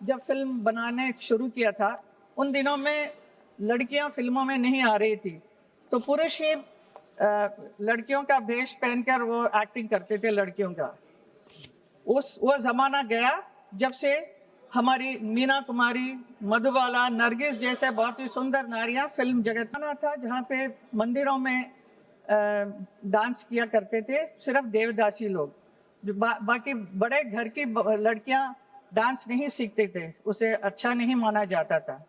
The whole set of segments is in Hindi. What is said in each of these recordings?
जब फिल्म बनाने शुरू किया था, उन दिनों में लड़कियां फिल्मों में नहीं आ रही थी, तो पुरुष ही लड़कियों का भेष पहनकर वो एक्टिंग करते थे लड़कियों का। वो जमाना गया जब से हमारी मीना कुमारी, मधुबाला, नरगिस जैसे बहुत ही सुंदर नारियां फिल्म जगत में था, जहाँ पे मंदिरों में डांस किया करते थे सिर्फ देवदासी लोग। बाकी बड़े घर की लड़कियां डांस नहीं सीखते थे, उसे अच्छा नहीं माना जाता था।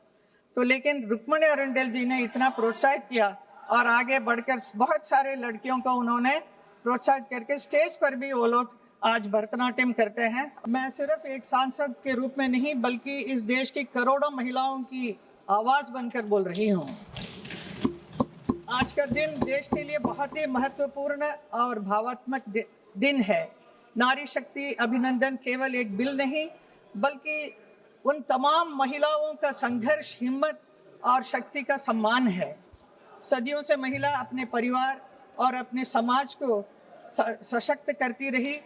तो लेकिन रुक्मिणी अरुंडेल जी ने इतना प्रोत्साहित किया और आगे बढ़कर बहुत सारे लड़कियों को उन्होंने प्रोत्साहित करके स्टेज पर भी वो लोग आज भरतनाट्यम करते हैं। मैं सिर्फ एक सांसद के रूप में नहीं, बल्कि इस देश की करोड़ों महिलाओं की आवाज बनकर बोल रही हूँ। आज का दिन देश के लिए बहुत ही महत्वपूर्ण और भावात्मक दिन है। नारी शक्ति अभिनंदन केवल एक बिल नहीं, बल्कि उन तमाम महिलाओं का संघर्ष, हिम्मत और शक्ति का सम्मान है। सदियों से महिला अपने परिवार और अपने समाज को सशक्त करती रही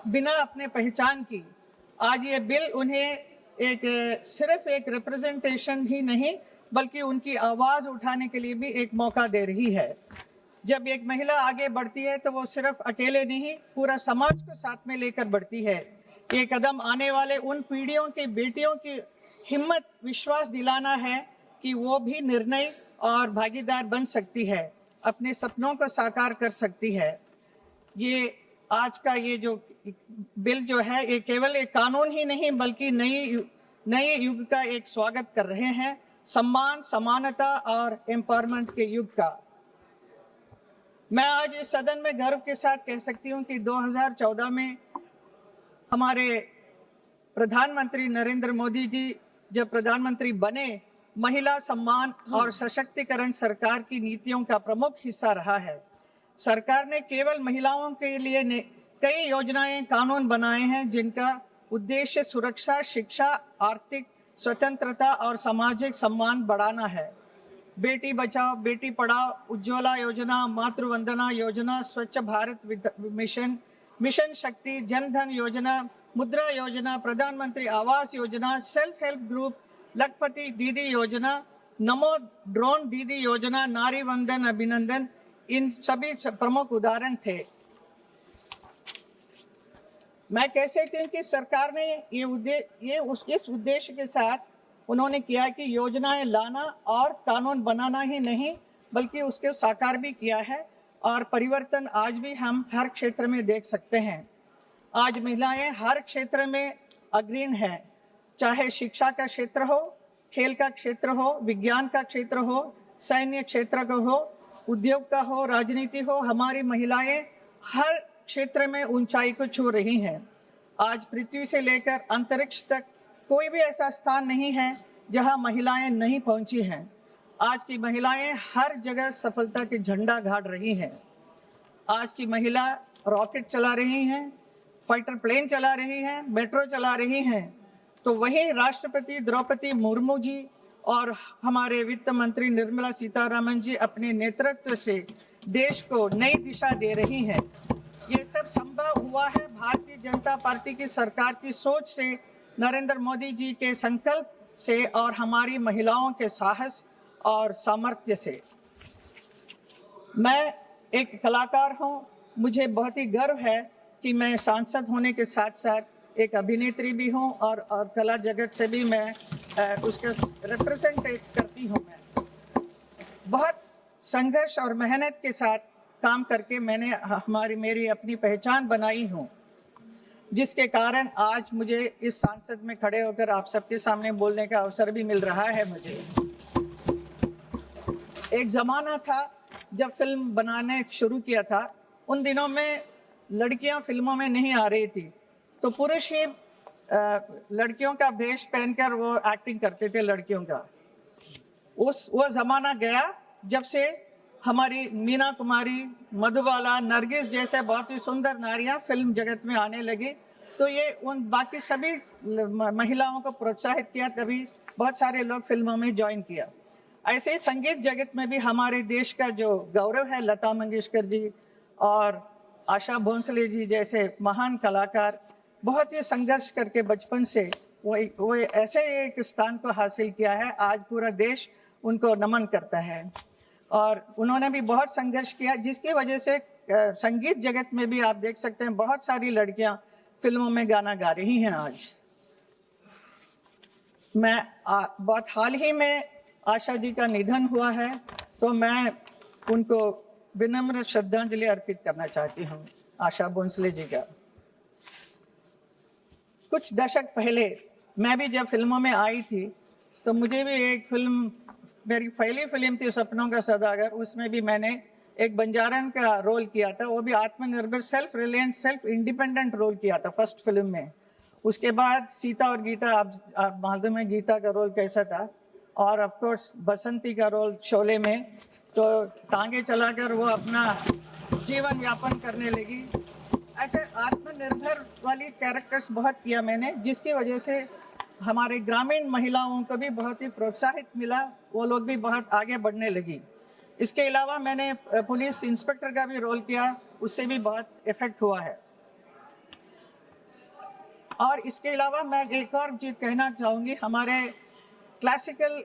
बिना अपने पहचान की। आज ये बिल उन्हें सिर्फ एक रिप्रेजेंटेशन ही नहीं, बल्कि उनकी आवाज़ उठाने के लिए भी एक मौका दे रही है। जब एक महिला आगे बढ़ती है तो वो सिर्फ अकेले नहीं, पूरा समाज को साथ में लेकर बढ़ती है। ये कदम आने वाले उन पीढ़ियों की बेटियों की हिम्मत, विश्वास दिलाना है कि वो भी निर्णय और भागीदार बन सकती है, अपने सपनों को साकार कर सकती है। ये आज का ये जो बिल जो है, ये केवल एक कानून ही नहीं, बल्कि नए युग का एक स्वागत कर रहे हैं, सम्मान, समानता और एम्पावरमेंट के युग का। मैं आज इस सदन में गर्व के साथ कह सकती हूँ कि 2014 में हमारे प्रधानमंत्री नरेंद्र मोदी जी जब प्रधानमंत्री बने, महिला सम्मान और सशक्तिकरण सरकार की नीतियों का प्रमुख हिस्सा रहा है। सरकार ने केवल महिलाओं के लिए कई योजनाएं, कानून बनाए हैं, जिनका उद्देश्य सुरक्षा, शिक्षा, आर्थिक स्वतंत्रता और सामाजिक सम्मान बढ़ाना है। बेटी बचाओ, बेटी पढ़ाओ, उज्ज्वला योजना, मातृवंदना योजना, स्वच्छ भारत मिशन, मिशन शक्ति, जन धन योजना, मुद्रा योजना, प्रधानमंत्री Awas Yojana, self help group, लखपति दीदी योजना, नमो ड्रोन दीदी योजना, नारी वंदन अभिनंदन, इन सभी प्रमुख उदाहरण थे। मैं कह सकती हूँ कि सरकार ने इस उद्देश्य के साथ उन्होंने किया कि योजनाएं लाना और कानून बनाना ही नहीं, बल्कि उसके साकार भी किया है, और परिवर्तन आज भी हम हर क्षेत्र में देख सकते हैं। आज महिलाएं हर क्षेत्र में अग्रणी हैं, चाहे शिक्षा का क्षेत्र हो, खेल का क्षेत्र हो, विज्ञान का क्षेत्र हो, सैन्य क्षेत्र का हो, उद्योग का हो, राजनीति हो। हमारी महिलाएं हर क्षेत्र में ऊंचाई को छू रही हैं। आज पृथ्वी से लेकर अंतरिक्ष तक कोई भी ऐसा स्थान नहीं है जहां महिलाएं नहीं पहुंची हैं। आज की महिलाएं हर जगह सफलता के झंडा गाड़ रही हैं। आज की महिला रॉकेट चला रही हैं, फाइटर प्लेन चला रही हैं, मेट्रो चला रही हैं। तो वही राष्ट्रपति द्रौपदी मुर्मू जी और हमारे वित्त मंत्री निर्मला सीतारमण जी अपने नेतृत्व से देश को नई दिशा दे रही हैं। ये सब संभव हुआ है भारतीय जनता पार्टी की सरकार की सोच से, नरेंद्र मोदी जी के संकल्प से और हमारी महिलाओं के साहस और सामर्थ्य से। मैं एक कलाकार हूँ, मुझे बहुत ही गर्व है कि मैं सांसद होने के साथ साथ एक अभिनेत्री भी हूँ और कला जगत से भी मैं उसके रिप्रेजेंटेट करती हूँ। मैं बहुत संघर्ष और मेहनत के साथ काम करके मैंने मेरी अपनी पहचान बनाई हूँ, जिसके कारण आज मुझे इस सांसद में खड़े होकर आप सबके सामने बोलने का अवसर भी मिल रहा है। मुझे एक ज़माना था जब फिल्म बनाने शुरू किया था, उन दिनों में लड़कियां फिल्मों में नहीं आ रही थी, तो पुरुष ही लड़कियों का भेष पहनकर वो एक्टिंग करते थे लड़कियों का। वो ज़माना गया जब से हमारी मीना कुमारी, मधुबाला, नरगिस जैसे बहुत ही सुंदर नारियां फिल्म जगत में आने लगी, तो ये उन बाकी सभी महिलाओं को प्रोत्साहित किया, तभी बहुत सारे लोग फिल्मों में ज्वाइन किया। ऐसे ही संगीत जगत में भी हमारे देश का जो गौरव है, लता मंगेशकर जी और आशा भोंसले जी जैसे महान कलाकार बहुत ही संघर्ष करके बचपन से वो ऐसे एक स्थान को हासिल किया है, आज पूरा देश उनको नमन करता है। और उन्होंने भी बहुत संघर्ष किया, जिसकी वजह से संगीत जगत में भी आप देख सकते हैं बहुत सारी लड़कियां फिल्मों में गाना गा रही हैं आज। बहुत हाल ही में आशा जी का निधन हुआ है, तो मैं उनको विनम्र श्रद्धांजलि अर्पित करना चाहती हूँ, आशा भोंसले जी का। कुछ दशक पहले मैं भी जब फिल्मों में आई थी, तो मुझे भी एक फिल्म, मेरी पहली फिल्म थी सपनों का सौदागर, उसमें भी मैंने एक बंजारन का रोल किया था, वो भी आत्मनिर्भर, self reliant, self independent role किया था फर्स्ट फिल्म में। उसके बाद सीता और गीता, आप मालूम है गीता का रोल कैसा था, और ऑफ कोर्स बसंती का रोल शोले में, तो टांगे चलाकर वो अपना जीवन यापन करने लगी। ऐसे आत्मनिर्भर वाली कैरेक्टर्स बहुत किया मैंने, जिसकी वजह से हमारे ग्रामीण महिलाओं को भी बहुत ही प्रोत्साहित मिला, वो लोग भी बहुत आगे बढ़ने लगी। इसके अलावा मैंने पुलिस इंस्पेक्टर का भी रोल किया, उससे भी बहुत इफेक्ट हुआ है। और इसके अलावा मैं एक और चीज़ कहना चाहूँगी, हमारे क्लासिकल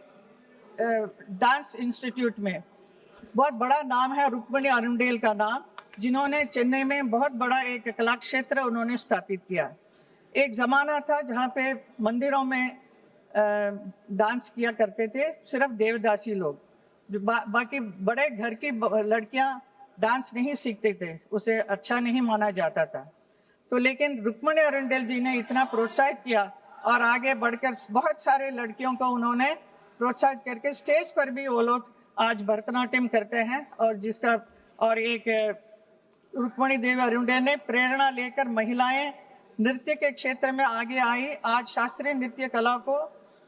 डांस इंस्टीट्यूट में बहुत बड़ा नाम है रुक्मिणी अरुंडेल का नाम, जिन्होंने चेन्नई में बहुत बड़ा एक कला क्षेत्र उन्होंने स्थापित किया। एक ज़माना था जहाँ पे मंदिरों में डांस किया करते थे सिर्फ देवदासी लोग, बाकी बड़े घर की लड़कियाँ डांस नहीं सीखते थे, उसे अच्छा नहीं माना जाता था। तो लेकिन रुक्मिणी अरुंडेल जी ने इतना प्रोत्साहित किया और आगे बढ़कर बहुत सारे लड़कियों को उन्होंने प्रोत्साहित करके स्टेज पर भी वो लोग आज भरतनाट्यम करते हैं, और एक रुक्मिणी देवी अरुंडेल ने प्रेरणा लेकर महिलाएं नृत्य के क्षेत्र में आगे आई। आज शास्त्रीय नृत्य कला को,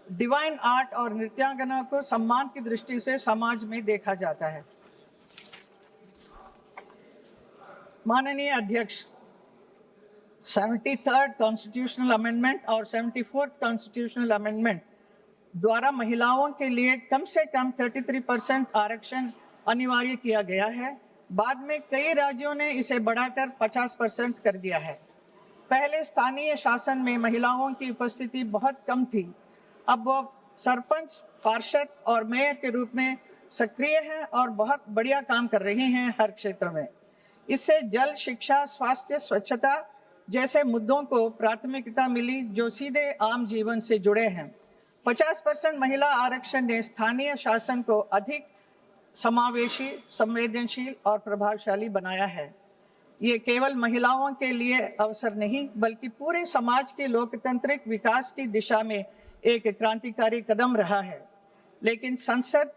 डिवाइन आर्ट और नृत्यांगना को सम्मान की दृष्टि से समाज में देखा जाता है। माननीय अध्यक्ष, 73rd कॉन्स्टिट्यूशनल अमेंडमेंट और 74th कॉन्स्टिट्यूशनल अमेंडमेंट द्वारा महिलाओं के लिए कम से कम 33% आरक्षण अनिवार्य किया गया है। बाद में कई राज्यों ने इसे बढ़ाकर 50% कर दिया है। पहले स्थानीय शासन में महिलाओं की उपस्थिति बहुत कम थी, अब वो सरपंच, पार्षद और मेयर के रूप में सक्रिय हैं और बहुत बढ़िया काम कर रही हैं हर क्षेत्र में। इससे जल, शिक्षा, स्वास्थ्य, स्वच्छता जैसे मुद्दों को प्राथमिकता मिली, जो सीधे आम जीवन से जुड़े हैं। 50% महिला आरक्षण ने स्थानीय शासन को अधिक समावेशी, संवेदनशील और प्रभावशाली बनाया है। ये केवल महिलाओं के लिए अवसर नहीं, बल्कि पूरे समाज के लोकतांत्रिक विकास की दिशा में एक क्रांतिकारी कदम रहा है। लेकिन संसद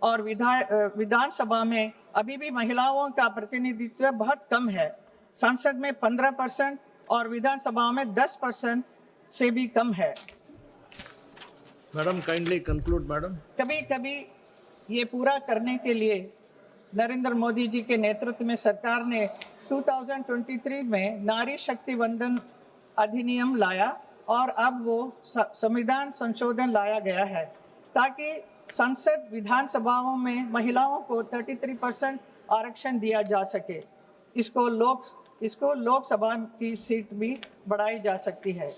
और विधानसभा में अभी भी महिलाओं का प्रतिनिधित्व बहुत कम है। संसद में 15% और विधानसभा में 10% से भी कम है। Madam kindly conclude madam. कभी कभी ये पूरा करने के लिए नरेंद्र मोदी जी के नेतृत्व में सरकार ने 2023 में नारी शक्ति वंदन अधिनियम लाया, और अब वो संविधान संशोधन लाया गया है ताकि संसद, विधानसभाओं में महिलाओं को 33% आरक्षण दिया जा सके। इसको लोकसभा की सीट भी बढ़ाई जा सकती है।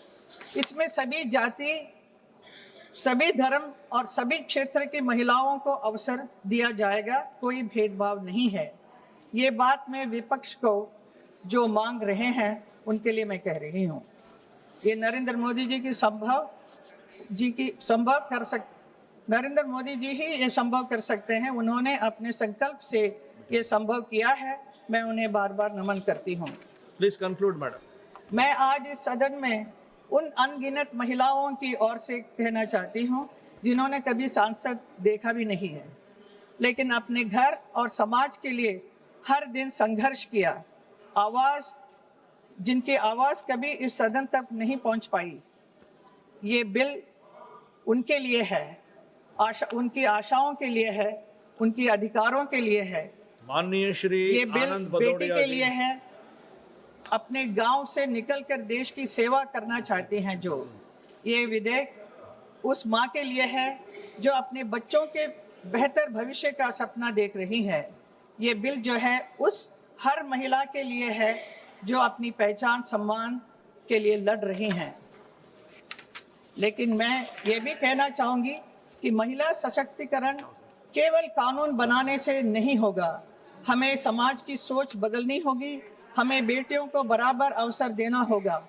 इसमें सभी जाति, सभी धर्म और सभी क्षेत्र की महिलाओं को अवसर दिया जाएगा, कोई भेदभाव नहीं है। ये बात मैं विपक्ष को जो मांग रहे हैं उनके लिए मैं कह रही हूँ। ये नरेंद्र मोदी जी ही ये संभव कर सकते हैं। उन्होंने अपने संकल्प से ये संभव किया है, मैं उन्हें बार बार नमन करती हूँ। Please conclude madam. मैं आज इस सदन में उन अनगिनत महिलाओं की ओर से कहना चाहती हूँ जिन्होंने कभी सांसद देखा भी नहीं है, लेकिन अपने घर और समाज के लिए हर दिन संघर्ष किया। जिनकी आवाज़ कभी इस सदन तक नहीं पहुँच पाई, ये बिल उनके लिए है, उनकी आशाओं के लिए है, उनकी अधिकारों के लिए है। माननीय श्री ये बिल आनंद बेटी भदौड़िया के जी। लिए है, अपने गांव से निकलकर देश की सेवा करना चाहते हैं जो। ये विधेयक उस माँ के लिए है जो अपने बच्चों के बेहतर भविष्य का सपना देख रही है। ये बिल जो है उस हर महिला के लिए है जो अपनी पहचान, सम्मान के लिए लड़ रही हैं। लेकिन मैं ये भी कहना चाहूंगी कि महिला सशक्तिकरण केवल कानून बनाने से नहीं होगा। हमें समाज की सोच बदलनी होगी। हमें बेटियों को बराबर अवसर देना होगा।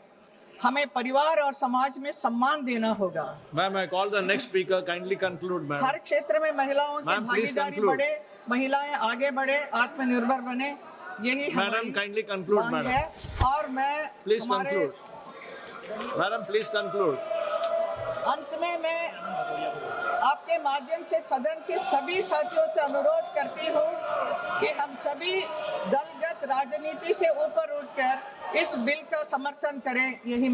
हमें परिवार और समाज में सम्मान देना होगा। Ma'am, I call the next speaker. Kindly conclude, ma'am. हर क्षेत्र में महिलाओं की Ma'am, please भागीदारी conclude. बढ़े, महिलाएं आगे बढ़े, आत्मनिर्भर बने, यही Madam, हमारी kindly conclude, मांग madam. है। और मैं Please हमारे conclude. Madam, please conclude. अंत में मैं आपके माध्यम से सदन के सभी साथियों से अनुरोध करती हूँ कि हम सभी दलगत राजनीति से ऊपर उठकर इस बिल का समर्थन करें। यही